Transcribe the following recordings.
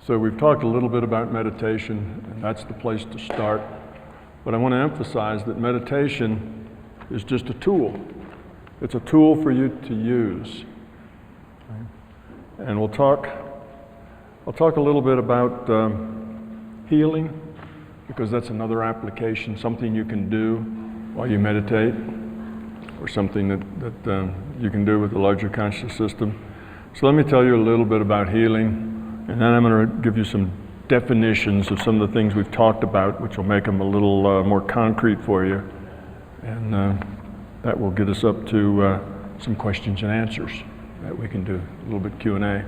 So we've talked a little bit about meditation, and that's the place to start. But I want to emphasize that meditation is just a tool. It's a tool for you to use. And I'll talk a little bit about healing, because that's another application, something you can do while you meditate, or something that you can do with the larger conscious system. So let me tell you a little bit about healing, and then I'm going to give you some definitions of some of the things we've talked about, which will make them a little more concrete for you. And that will get us up to some questions and answers that we can do, a little bit Q&A.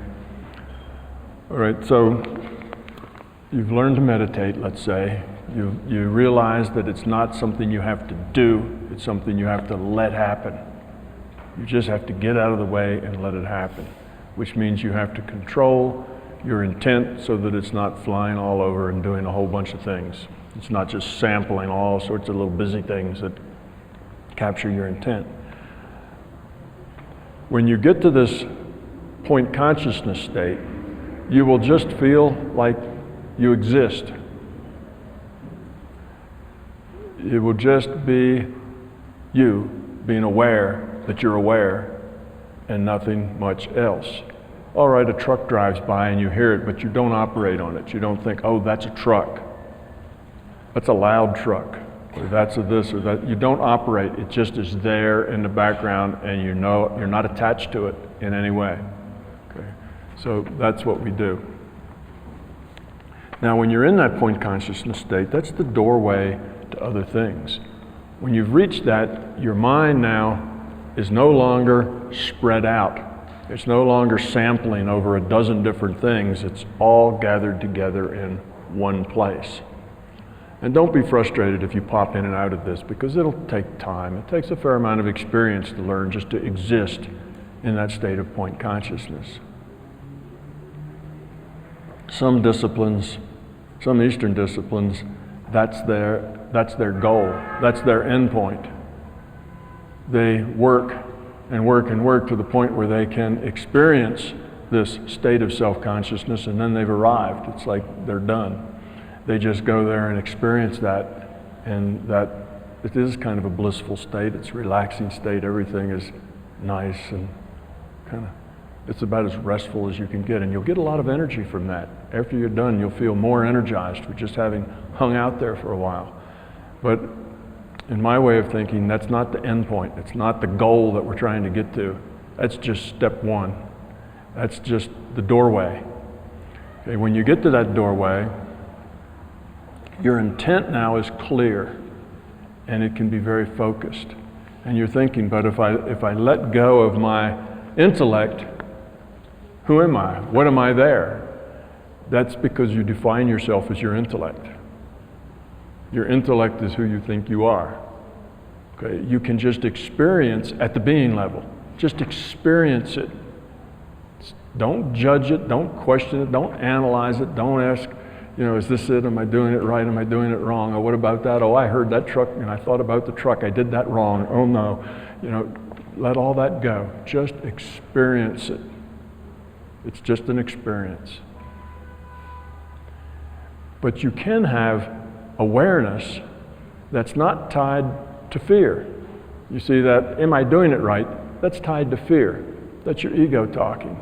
All right, so you've learned to meditate, let's say. You realize that it's not something you have to do, it's something you have to let happen. You just have to get out of the way and let it happen, which means you have to control your intent so that it's not flying all over and doing a whole bunch of things. It's not just sampling all sorts of little busy things that capture your intent. When you get to this point consciousness state, you will just feel like you exist. It will just be you being aware that you're aware and nothing much else. All right, a truck drives by and you hear it, but you don't operate on it. You don't think, oh, that's a truck. That's a loud truck. Or that's a this or that. You don't operate. It just is there in the background, and you know you're not attached to it in any way. Okay, so that's what we do. Now, when you're in that point consciousness state, that's the doorway to other things. When you've reached that, your mind now is no longer spread out. It's no longer sampling over a dozen different things. It's all gathered together in one place. And don't be frustrated if you pop in and out of this, because it'll take time. It takes a fair amount of experience to learn just to exist in that state of point consciousness. Some disciplines, some Eastern disciplines, that's their goal. That's their end point. They work and work and work to the point where they can experience this state of self-consciousness, and then they've arrived. It's like they're done. They just go there and experience that, and that it is kind of a blissful state. It's a relaxing state. Everything is nice and kind of, it's about as restful as you can get, and you'll get a lot of energy from that. After you're done, you'll feel more energized for just having hung out there for a while. But in my way of thinking, that's not the end point. It's not the goal that we're trying to get to. That's just step one. That's just the doorway. Okay, when you get to that doorway, your intent now is clear, and it can be very focused. And you're thinking, but if I let go of my intellect, who am I? What am I there? That's because you define yourself as your intellect. Your intellect is who you think you are. Okay? You can just experience at the being level. Just experience it. Don't judge it, don't question it, don't analyze it, don't ask, is this it? Am I doing it right? Am I doing it wrong? Oh, what about that? Oh, I heard that truck and I thought about the truck. I did that wrong. Oh no. Let all that go. Just experience it. It's just an experience. But you can have awareness that's not tied to fear. You see that, am I doing it right? That's tied to fear. That's your ego talking.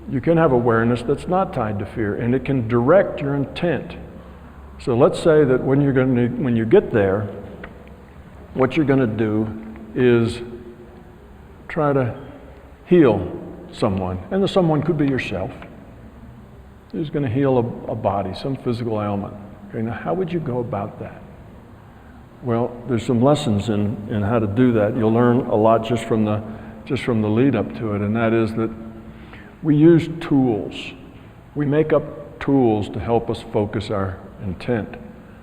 You can have awareness that's not tied to fear, and it can direct your intent. So let's say that when you get there, what you're going to do is try to heal someone, and the someone could be yourself. Who's going to heal a body, some physical ailment. Okay, now how would you go about that? Well, there's some lessons in how to do that. You'll learn a lot just from the lead up to it, and that is that we use tools. We make up tools to help us focus our intent.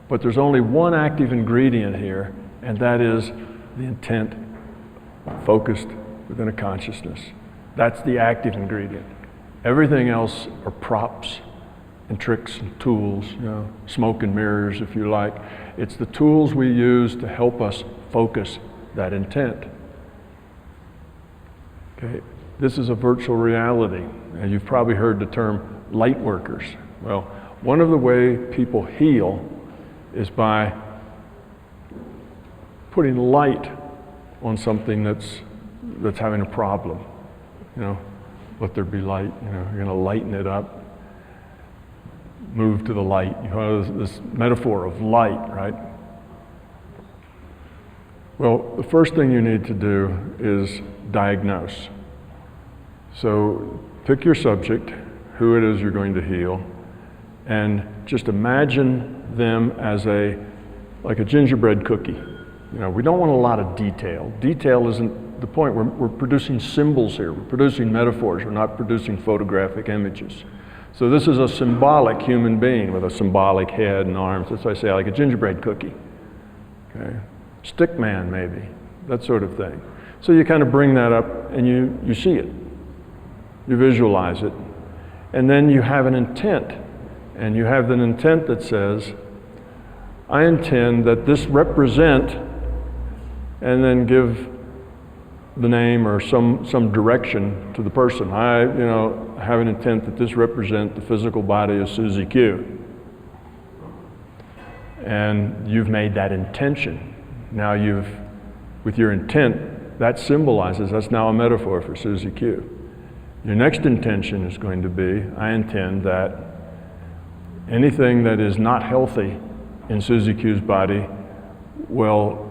But there's only one active ingredient here, and that is the intent focused within a consciousness. That's the active ingredient. Everything else are props and tricks and tools, smoke and mirrors if you like. It's the tools we use to help us focus that intent. Okay. This is a virtual reality, and you've probably heard the term light workers. Well, one of the ways people heal is by putting light on something that's having a problem. You know, let there be light. You know, you're going to lighten it up. Move to the light. You know, this metaphor of light, right? Well, the first thing you need to do is diagnose. So pick your subject, who it is you're going to heal, and just imagine them as like a gingerbread cookie. You know, we don't want a lot of detail. Detail isn't the point. We're producing symbols here. We're producing metaphors. We're not producing photographic images. So this is a symbolic human being with a symbolic head and arms. That's why I say like a gingerbread cookie. Okay, stick man maybe, that sort of thing. So you kind of bring that up and you see it. You visualize it. And then you have an intent. And you have an intent that says, I intend that this represent, and then give the name or some direction to the person. I have an intent that this represent the physical body of Susie Q. And you've made that intention. Now with your intent, that symbolizes, that's now a metaphor for Susie Q. Your next intention is going to be, I intend that anything that is not healthy in Susie Q's body will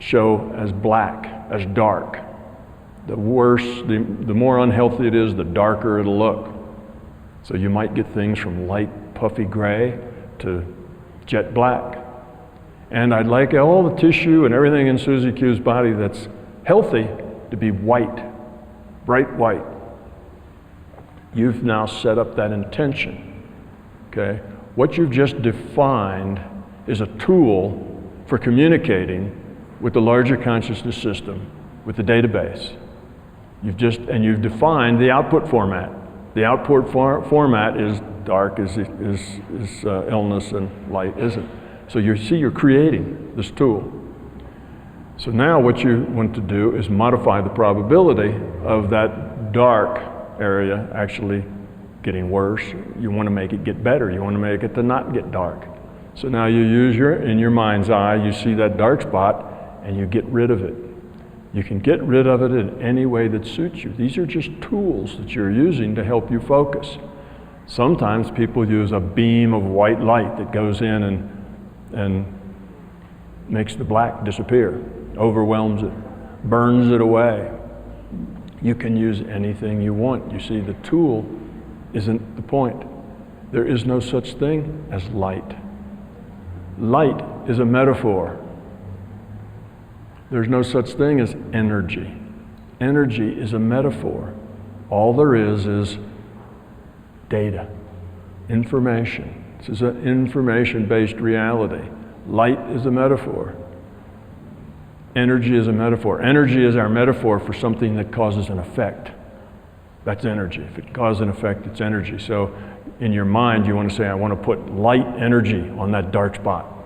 show as black, as dark. The worse, the more unhealthy it is, the darker it'll look. So you might get things from light puffy gray to jet black. And I'd like all the tissue and everything in Susie Q's body that's healthy to be white, bright white. You've now set up that intention, okay? What you've just defined is a tool for communicating with the larger consciousness system, with the database. You've defined the output format. The output format is dark is illness and light isn't. So you're creating this tool. So now what you want to do is modify the probability of that dark area actually getting worse. You want to make it get better. You want to make it to not get dark. So now you use in your mind's eye, you see that dark spot and you get rid of it. You can get rid of it in any way that suits you. These are just tools that you're using to help you focus. Sometimes people use a beam of white light that goes in and makes the black disappear, overwhelms it, burns it away. You can use anything you want. You see, the tool isn't the point. There is no such thing as light. Light is a metaphor. There's no such thing as energy. Energy is a metaphor. All there is data, information. This is an information-based reality. Light is a metaphor. Energy is a metaphor. Energy is our metaphor for something that causes an effect. That's energy. If it causes an effect, it's energy. So in your mind, you want to say, I want to put light energy on that dark spot.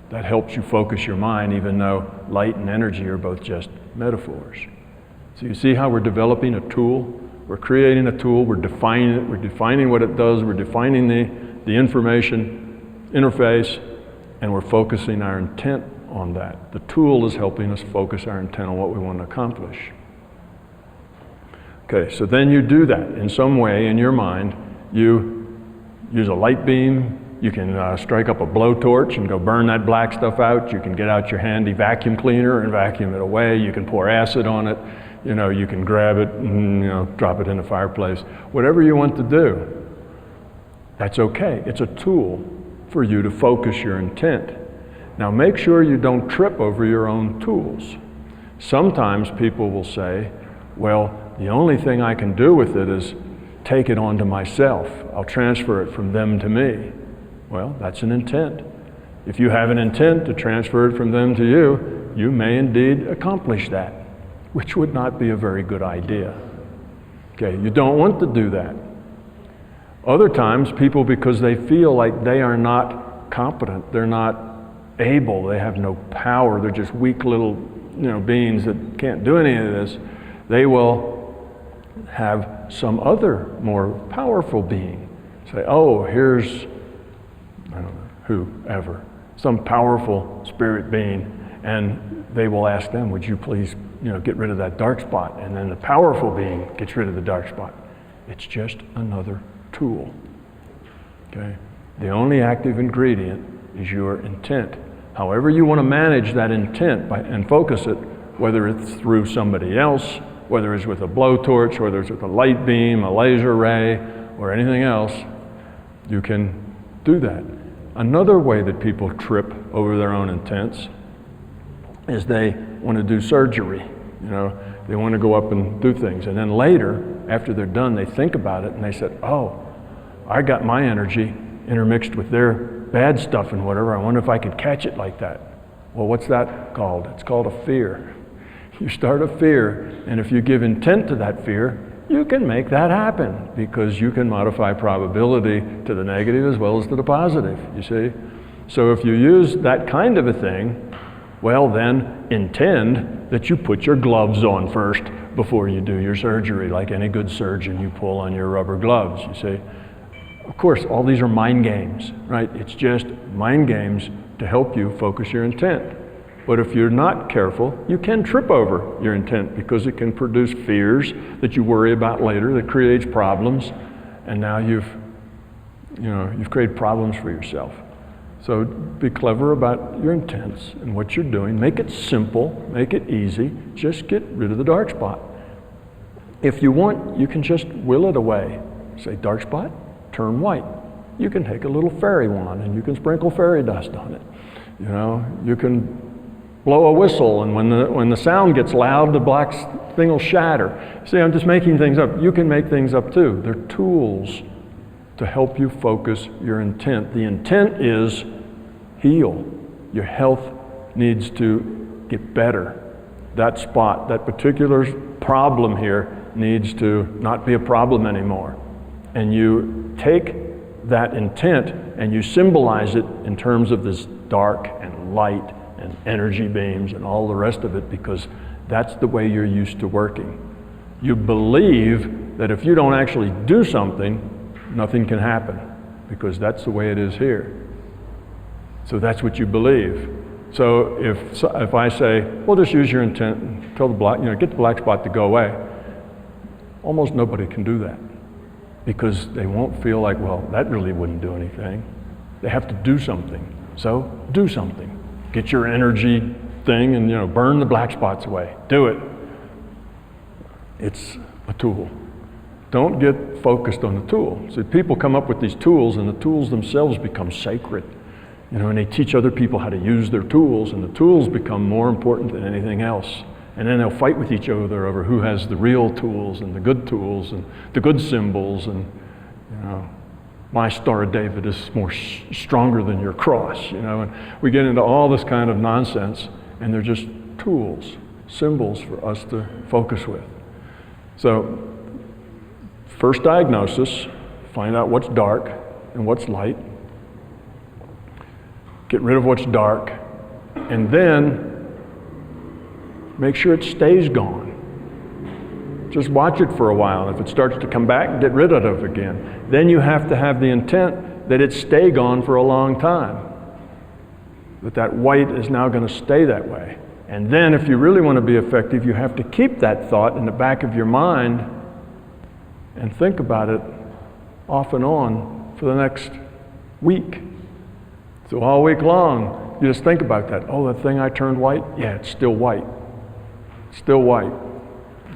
That helps you focus your mind, even though light and energy are both just metaphors. So you see how we're developing a tool? We're creating a tool, we're defining it, we're defining what it does, we're defining the information interface, and we're focusing our intent on that. The tool is helping us focus our intent on what we want to accomplish. Okay, so then you do that in some way in your mind. You use a light beam. You can strike up a blowtorch and go burn that black stuff out. You can get out your handy vacuum cleaner and vacuum it away. You can pour acid on it. You can grab it and drop it in the fireplace. Whatever you want to do, that's okay. It's a tool for you to focus your intent. Now make sure you don't trip over your own tools. Sometimes people will say, well, the only thing I can do with it is take it onto myself. I'll transfer it from them to me. Well, that's an intent. If you have an intent to transfer it from them to you, you may indeed accomplish that, which would not be a very good idea. Okay, you don't want to do that. Other times, people, because they feel like they are not competent, they're not able, they have no power, they're just weak little beings that can't do any of this, they will have some other more powerful being say, oh, here's, I don't know, whoever, some powerful spirit being, and they will ask them, would you please, get rid of that dark spot? And then the powerful being gets rid of the dark spot. It's just another tool, okay? The only active ingredient is your intent. However you want to manage that intent and focus it, whether it's through somebody else, whether it's with a blowtorch, whether it's with a light beam, a laser ray, or anything else, you can do that. Another way that people trip over their own intents is they want to do surgery. They want to go up and do things. And then later, after they're done, they think about it and they said, oh, I got my energy intermixed with their bad stuff and whatever. I wonder if I could catch it like that. Well, what's that called? It's called a fear. You start a fear, and if you give intent to that fear, you can make that happen, because you can modify probability to the negative as well as to the positive, you see? So if you use that kind of a thing, well then intend that you put your gloves on first before you do your surgery. Like any good surgeon, you pull on your rubber gloves, you see? Of course, all these are mind games, right? It's just mind games to help you focus your intent. But if you're not careful, you can trip over your intent, because it can produce fears that you worry about later that creates problems, and now you've created problems for yourself. So be clever about your intents and what you're doing. Make it simple, make it easy. Just get rid of the dark spot. If you want, you can just will it away. Say, dark spot, turn white. You can take a little fairy wand and you can sprinkle fairy dust on it. You can blow a whistle, and when the sound gets loud, the black thing will shatter. See, I'm just making things up. You can make things up too. They're tools to help you focus your intent. The intent is heal. Your health needs to get better. That spot, that particular problem here, needs to not be a problem anymore. And you take that intent and you symbolize it in terms of this dark and light and energy beams and all the rest of it, because that's the way you're used to working. You believe that if you don't actually do something, nothing can happen, because that's the way it is here. So that's what you believe. So if I say, well, just use your intent and tell get the black spot to go away, almost nobody can do that, because they won't feel like, well, that really wouldn't do anything. They have to do something. So do something. Get your energy thing and burn the black spots away. Do it. It's a tool. Don't get focused on the tool. See, people come up with these tools, and the tools themselves become sacred. And they teach other people how to use their tools, and the tools become more important than anything else. And then they'll fight with each other over who has the real tools and the good symbols, and my Star of David is more stronger than your cross, and we get into all this kind of nonsense, and they're just tools, symbols for us to focus with. So, first diagnosis, find out what's dark and what's light. Get rid of what's dark, and then make sure it stays gone. Just watch it for a while, and if it starts to come back, get rid of it again. Then you have to have the intent that it stay gone for a long time. That white is now going to stay that way. And then if you really want to be effective, you have to keep that thought in the back of your mind and think about it off and on for the next week. So all week long, you just think about that. Oh, that thing I turned white? Yeah, it's still white. It's still white.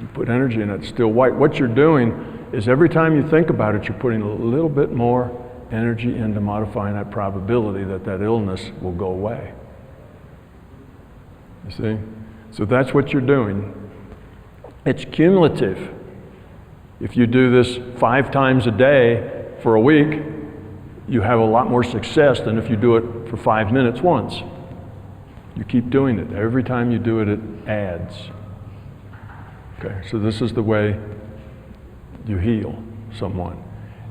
You put energy in it, it's still white. What you're doing is every time you think about it, you're putting a little bit more energy into modifying that probability that illness will go away. You see? So that's what you're doing. It's cumulative. If you do this 5 times a day for a week, you have a lot more success than if you do it for 5 minutes once. You keep doing it. Every time you do it, it adds. Okay, so this is the way you heal someone.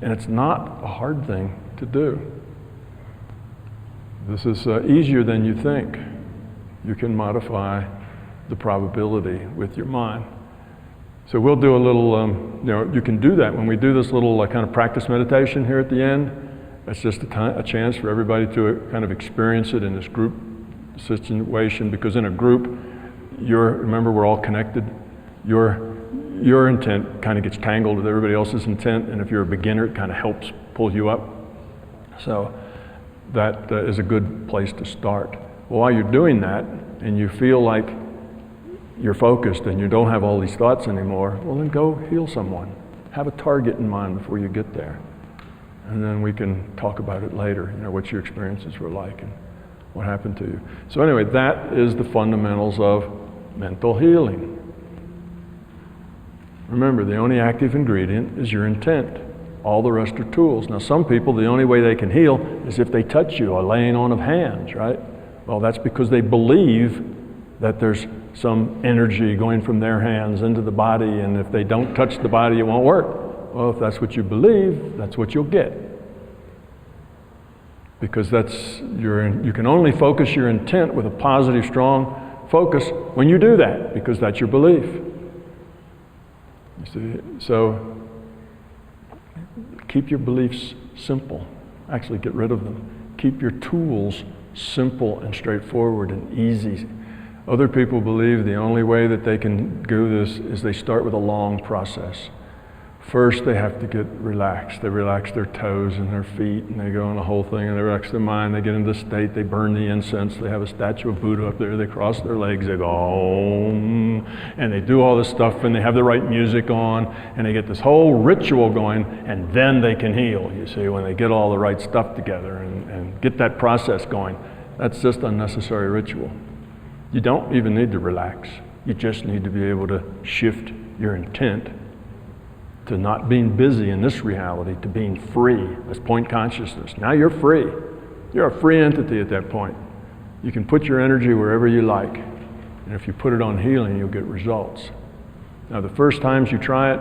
And it's not a hard thing to do. This is easier than you think. You can modify the probability with your mind. So we'll do a little, you can do that when we do this little kind of practice meditation here at the end. It's just a chance for everybody to kind of experience it in this group situation, because in a group, remember we're all connected. Your intent kind of gets tangled with everybody else's intent, and if you're a beginner, it kind of helps pull you up. So that is a good place to start. Well, while you're doing that, and you feel like you're focused and you don't have all these thoughts anymore, well then go heal someone. Have a target in mind before you get there. And then we can talk about it later, what your experiences were like and what happened to you. So anyway, that is the fundamentals of mental healing. Remember, the only active ingredient is your intent. All the rest are tools. Now some people, the only way they can heal is if they touch you, a laying on of hands, right? Well, that's because they believe that there's some energy going from their hands into the body, and if they don't touch the body, it won't work. Well, if that's what you believe, that's what you'll get. Because you can only focus your intent with a positive, strong focus when you do that, because that's your belief. You see? So keep your beliefs simple. Actually, get rid of them. Keep your tools simple and straightforward and easy. Other people believe the only way that they can do this is they start with a long process. First, they have to get relaxed. They relax their toes and their feet, and they go on the whole thing, and they relax their mind. They get into the state, they burn the incense, they have a statue of Buddha up there, they cross their legs, they go, Om, and they do all this stuff, and they have the right music on, and they get this whole ritual going, and then they can heal, you see, when they get all the right stuff together and get that process going. That's just unnecessary ritual. You don't even need to relax. You just need to be able to shift your intent to not being busy in this reality, to being free. That's point consciousness. Now you're free. You're a free entity at that point. You can put your energy wherever you like. And if you put it on healing, you'll get results. Now the first times you try it,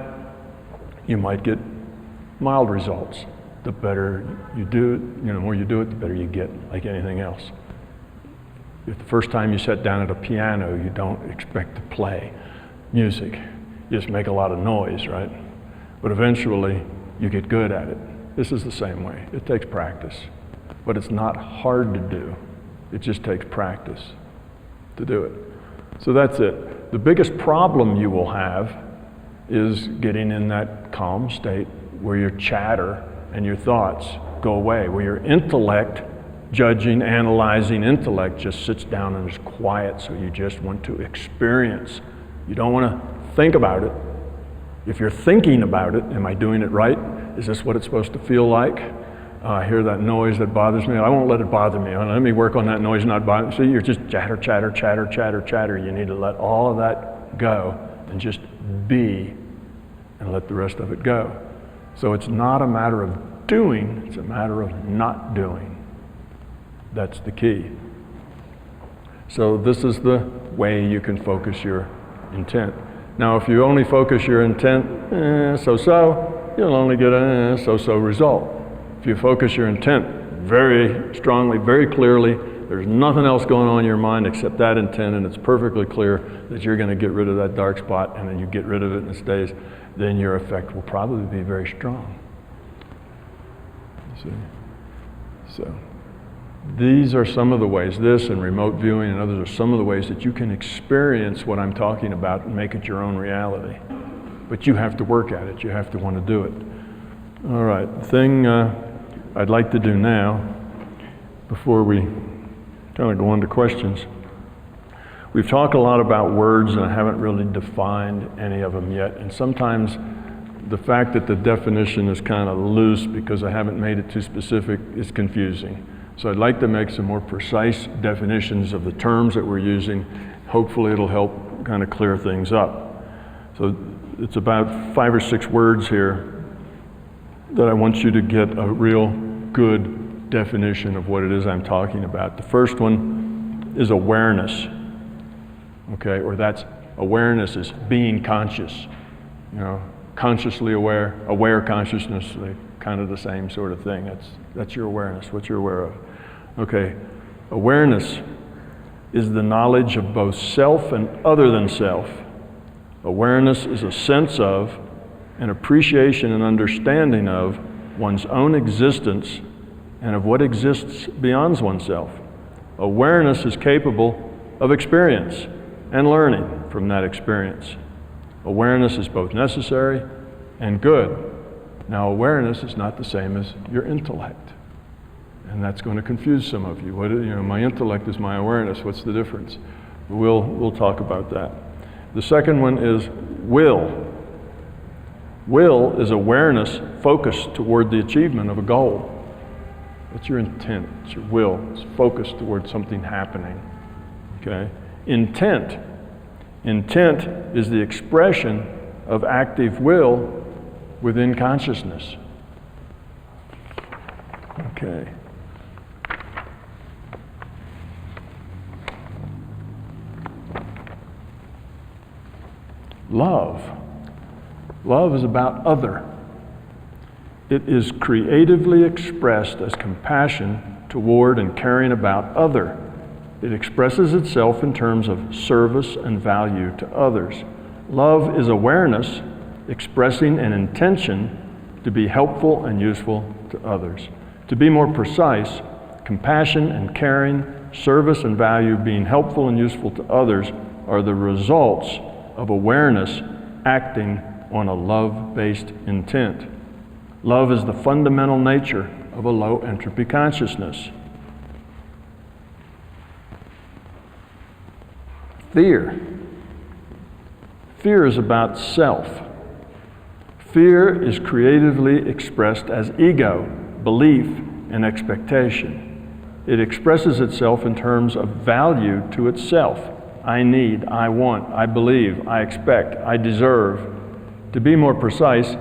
you might get mild results. The better you do it, the more you do it, the better you get, like anything else. If the first time you sit down at a piano, you don't expect to play music. You just make a lot of noise, right? But eventually, you get good at it. This is the same way. It takes practice. But it's not hard to do. It just takes practice to do it. So that's it. The biggest problem you will have is getting in that calm state where your chatter and your thoughts go away, where your intellect, judging, analyzing intellect, just sits down and is quiet, so you just want to experience. You don't want to think about it. If you're thinking about it, am I doing it right? Is this what it's supposed to feel like? I hear that noise that bothers me. I won't let it bother me. Let me work on that noise not bother me. See, you're just chatter, chatter, chatter, chatter, chatter. You need to let all of that go and just be and let the rest of it go. So it's not a matter of doing, it's a matter of not doing. That's the key. So this is the way you can focus your intent. Now, if you only focus your intent, so-so, you'll only get a so-so result. If you focus your intent very strongly, very clearly, there's nothing else going on in your mind except that intent, and it's perfectly clear that you're going to get rid of that dark spot, and then you get rid of it and it stays, then your effect will probably be very strong. You see? So these are some of the ways, this and remote viewing and others are some of the ways that you can experience what I'm talking about and make it your own reality. But you have to work at it. You have to want to do it. All right, the thing I'd like to do now, before we kind of go on to questions, we've talked a lot about words and I haven't really defined any of them yet. And sometimes the fact that the definition is kind of loose because I haven't made it too specific is confusing. So I'd like to make some more precise definitions of the terms that we're using. Hopefully it'll help kind of clear things up. So it's about 5 or 6 words here that I want you to get a real good definition of what it is I'm talking about. The first one is awareness, okay? Or that's awareness is being conscious, consciously aware, aware consciousness, kind of the same sort of thing. That's your awareness, what you're aware of. Okay, awareness is the knowledge of both self and other than self. Awareness is a sense of, an appreciation and understanding of one's own existence and of what exists beyond oneself. Awareness is capable of experience and learning from that experience. Awareness is both necessary and good. Now, awareness is not the same as your intellect. And that's going to confuse some of you. My intellect is my awareness. What's the difference? We'll talk about that. The second one is will. Will is awareness focused toward the achievement of a goal. That's your intent. It's your will. It's focused toward something happening. Okay? Intent. Intent is the expression of active will within consciousness. Okay. Love. Love is about other. It is creatively expressed as compassion toward and caring about other. It expresses itself in terms of service and value to others. Love is awareness expressing an intention to be helpful and useful to others. To be more precise, compassion and caring, service and value, being helpful and useful to others are the results of awareness acting on a love-based intent. Love is the fundamental nature of a low entropy consciousness. Fear. Fear is about self. Fear is creatively expressed as ego, belief, and expectation. It expresses itself in terms of value to itself. I need, I want, I believe, I expect, I deserve. To be more precise,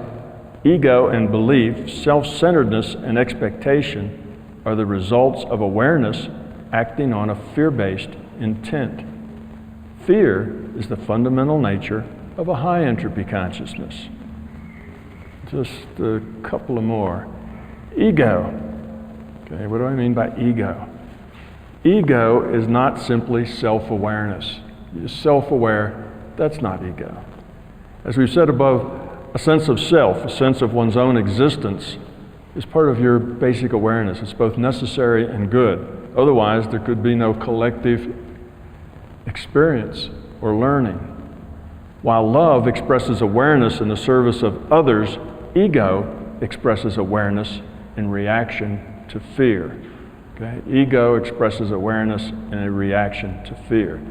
ego and belief, self-centeredness and expectation are the results of awareness acting on a fear-based intent. Fear is the fundamental nature of a high entropy consciousness. Just a couple of more. Ego. Okay, what do I mean by ego? Ego is not simply self-awareness. You're self-aware, that's not ego. As we've said above, a sense of self, a sense of one's own existence, is part of your basic awareness. It's both necessary and good. Otherwise, there could be no collective experience or learning. While love expresses awareness in the service of others, ego expresses awareness in reaction to fear. Okay? Ego expresses awareness in a reaction to fear.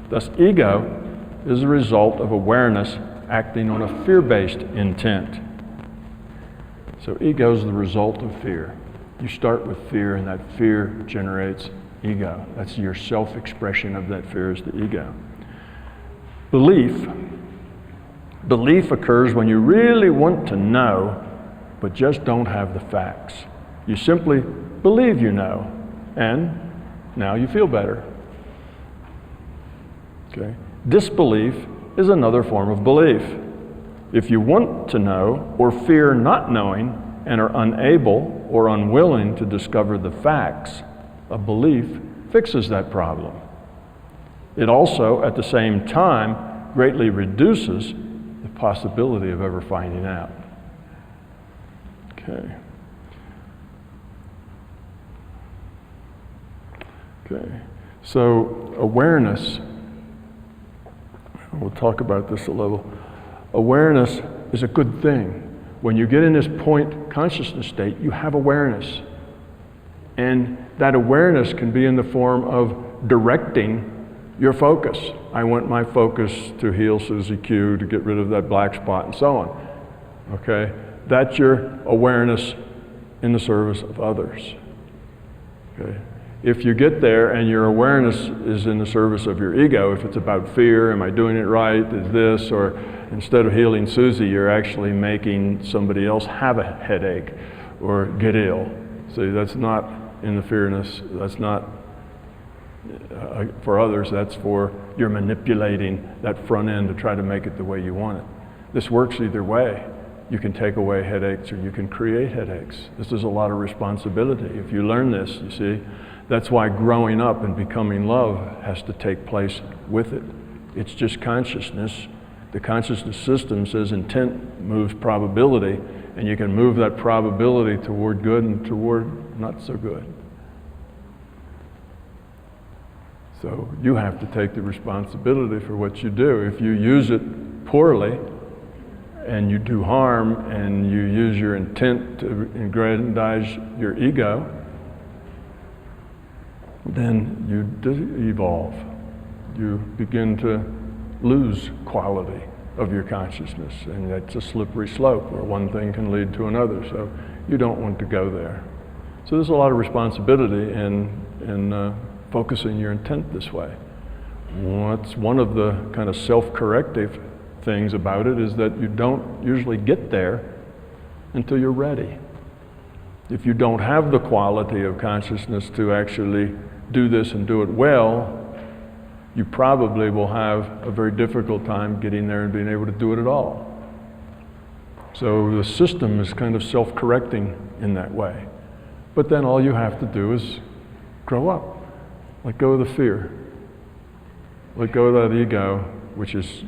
Thus, ego is a result of awareness acting on a fear-based intent. So ego is the result of fear. You start with fear, and that fear generates ego. That's your self-expression of that fear is the ego. Belief. Belief occurs when you really want to know, but just don't have the facts. You simply believe you know, and now you feel better. Okay? Disbelief is another form of belief. If you want to know or fear not knowing and are unable or unwilling to discover the facts, a belief fixes that problem. It also, at the same time, greatly reduces the possibility of ever finding out. Okay. Okay. So awareness, we'll talk about this a little. Awareness is a good thing. When you get in this point consciousness state, you have awareness. And that awareness can be in the form of directing your focus. I want my focus to heal Susie Q, to get rid of that black spot, and so on. Okay? That's your awareness in the service of others. Okay? If you get there and your awareness is in the service of your ego, if it's about fear, am I doing it right, is this, or instead of healing Susie, you're actually making somebody else have a headache or get ill. See, that's not in the fearness, that's not for others, that's for you're manipulating that front end to try to make it the way you want it. This works either way. You can take away headaches or you can create headaches. This is a lot of responsibility. If you learn this, you see, that's why growing up and becoming love has to take place with it. It's just consciousness, The consciousness system says intent moves probability, and you can move that probability toward good and toward not so good. So you have to take the responsibility for what you do. If you use it poorly, and you do harm, and you use your intent to aggrandize your ego, then you evolve. You begin to lose quality of your consciousness, and that's a slippery slope where one thing can lead to another, so you don't want to go there. So there's a lot of responsibility in focusing your intent this way. What's one of the kind of self-corrective things about it is that you don't usually get there until you're ready. If you don't have the quality of consciousness to actually do this and do it well, you probably will have a very difficult time getting there and being able to do it at all. So the system is kind of self-correcting in that way. But then all you have to do is grow up. Let go of the fear. Let go of that ego, which is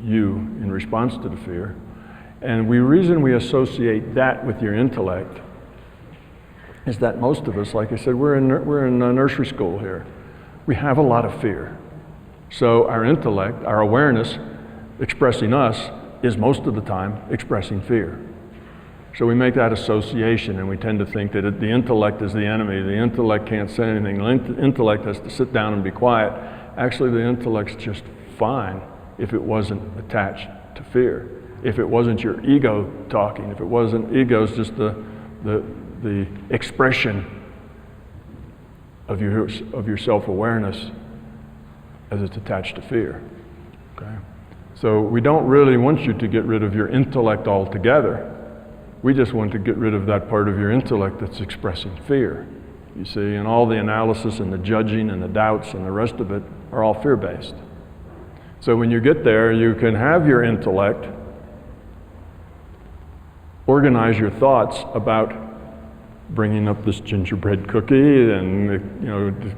you in response to the fear. And the reason we associate that with your intellect is that most of us, like I said, we're in nursery school here. We have a lot of fear. So our intellect, our awareness expressing us, is most of the time expressing fear. So we make that association, and we tend to think that the intellect is the enemy. The intellect can't say anything. The intellect has to sit down and be quiet. Actually, the intellect's just fine if it wasn't attached to fear. If it wasn't your ego talking, if it wasn't, ego's just the expression of your self-awareness as it's attached to fear. Okay? So we don't really want you to get rid of your intellect altogether. We just want to get rid of that part of your intellect that's expressing fear. You see, and all the analysis and the judging and the doubts and the rest of it are all fear-based. So when you get there, you can have your intellect organize your thoughts about bringing up this gingerbread cookie and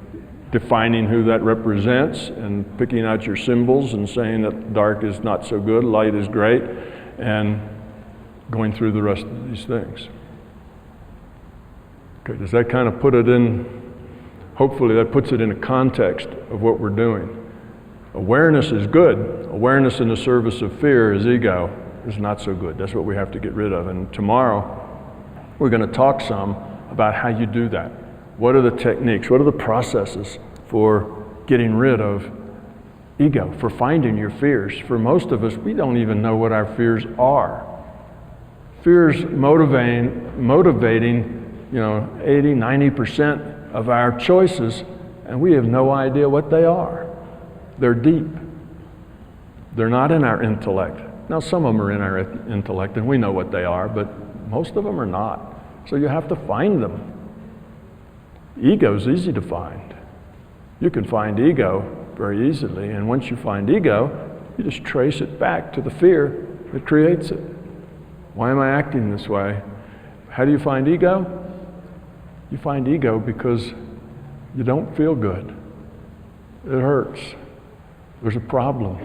defining who that represents and picking out your symbols and saying that dark is not so good, light is great, and going through the rest of these things. Okay, does that kind of put it in, hopefully that puts it in a context of what we're doing. Awareness is good. Awareness in the service of fear is ego, is not so good. That's what we have to get rid of. And tomorrow, we're going to talk some about how you do that. What are the techniques? What are the processes for getting rid of ego, for finding your fears? For most of us, we don't even know what our fears are. Fears motivating 80, 90% of our choices, and we have no idea what they are. They're deep. They're not in our intellect. Now, some of them are in our intellect, and we know what they are, but most of them are not. So you have to find them. Ego's easy to find. You can find ego very easily, and once you find ego, you just trace it back to the fear that creates it. Why am I acting this way? How do you find ego? You find ego because you don't feel good. It hurts. There's a problem.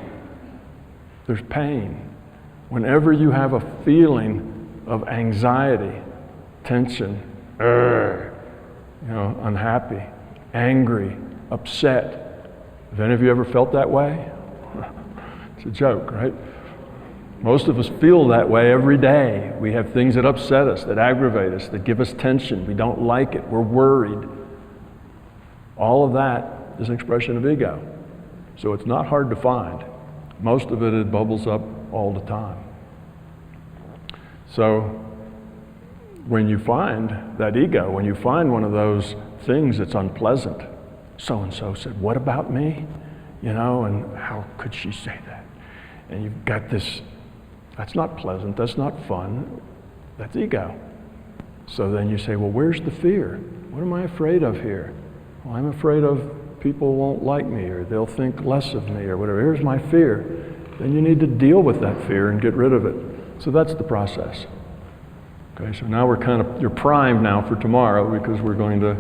There's pain. Whenever you have a feeling of anxiety, tension, unhappy, angry, upset, have any of you ever felt that way? It's a joke, right? Most of us feel that way every day. We have things that upset us, that aggravate us, that give us tension. We don't like it. We're worried. All of that is an expression of ego. So it's not hard to find. Most of it bubbles up all the time. So when you find that ego, when you find one of those things that's unpleasant, so-and-so said, what about me? And how could she say that? And you've got this, that's not pleasant, that's not fun, that's ego. So then you say, well, where's the fear? What am I afraid of here? Well, I'm afraid of people won't like me, or they'll think less of me, or whatever. Here's my fear. Then you need to deal with that fear and get rid of it. So that's the process. Okay, so now you're primed now for tomorrow, because we're going to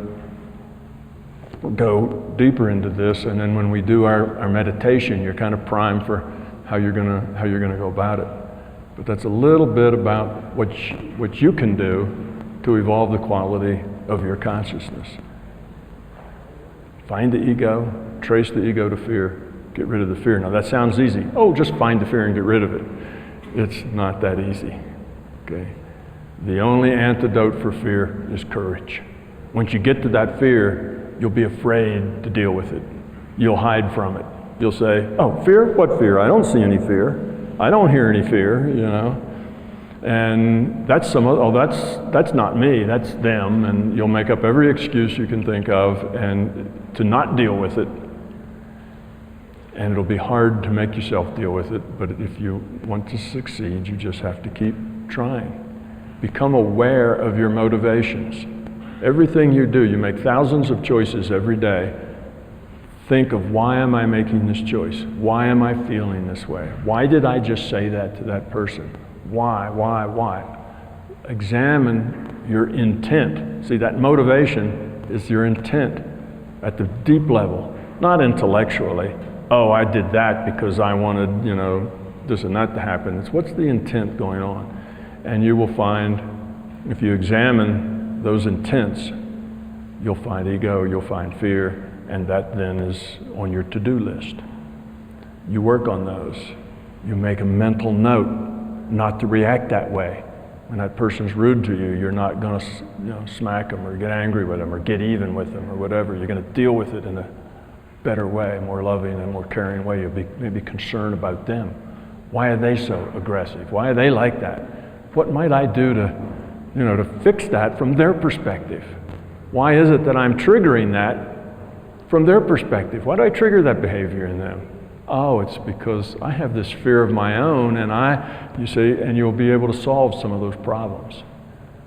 go deeper into this, and then when we do our meditation, you're kind of primed for how you're gonna go about it. But that's a little bit about what you can do to evolve the quality of your consciousness. Find the ego, trace the ego to fear, get rid of the fear. Now that sounds easy. Oh, just find the fear and get rid of it. It's not that easy, okay? The only antidote for fear is courage. Once you get to that fear, you'll be afraid to deal with it. You'll hide from it. You'll say, oh, fear? What fear? I don't see any fear. I don't hear any fear, you know. And that's that's not me, that's them. And you'll make up every excuse you can think of and to not deal with it. And it'll be hard to make yourself deal with it, but if you want to succeed, you just have to keep trying. Become aware of your motivations. Everything you do, you make thousands of choices every day. Think of, why am I making this choice? Why am I feeling this way? Why did I just say that to that person? Why? Examine your intent. See, that motivation is your intent at the deep level, not intellectually. Oh, I did that because I wanted, you know, this and that to happen. It's what's the intent going on? And you will find, if you examine those intents, you'll find ego, you'll find fear, and that then is on your to-do list. You work on those. You make a mental note not to react that way. When that person's rude to you, you're not going to smack them or get angry with them or get even with them or whatever. You're going to deal with it in a better way, a more loving and more caring way. You'll be maybe concerned about them. Why are they so aggressive? Why are they like that? What might I do to fix that from their perspective? Why is it that I'm triggering that from their perspective? Why do I trigger that behavior in them? Oh, it's because I have this fear of my own, and you'll be able to solve some of those problems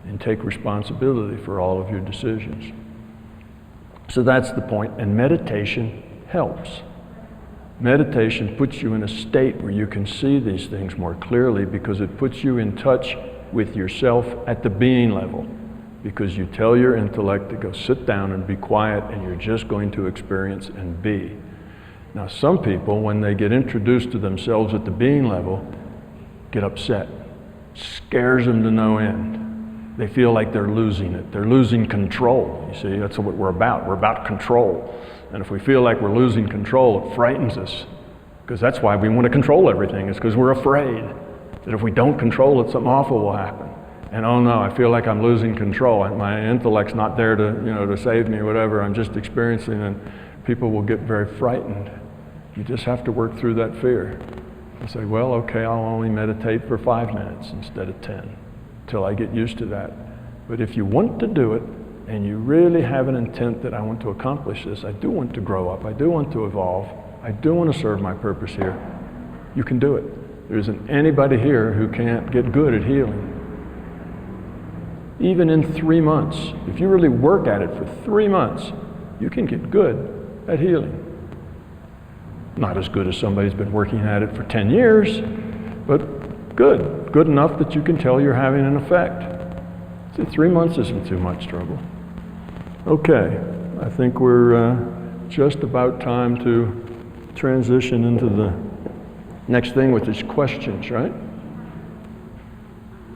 and take responsibility for all of your decisions. So that's the point, and meditation helps. Meditation puts you in a state where you can see these things more clearly because it puts you in touch with yourself at the being level. Because you tell your intellect to go sit down and be quiet, and you're just going to experience and be. Now, some people, when they get introduced to themselves at the being level, get upset. Scares them to no end. They feel like they're losing it. They're losing control. You see, that's what we're about. We're about control. And if we feel like we're losing control, it frightens us. Because that's why we want to control everything. It's because we're afraid that if we don't control it, something awful will happen. And oh no, I feel like I'm losing control, and my intellect's not there to save me or whatever. I'm just experiencing, and people will get very frightened. You just have to work through that fear and say, well, okay, I'll only meditate for 5 minutes instead of 10 till I get used to that. But if you want to do it, and you really have an intent that I want to accomplish this, I do want to grow up, I do want to evolve, I do want to serve my purpose here, you can do it. There isn't anybody here who can't get good at healing. Even in 3 months, if you really work at it for 3 months, you can get good at healing. Not as good as somebody's been working at it for 10 years, but good enough that you can tell you're having an effect. See, 3 months isn't too much trouble. Okay, I think we're just about time to transition into the next thing, which is questions, right?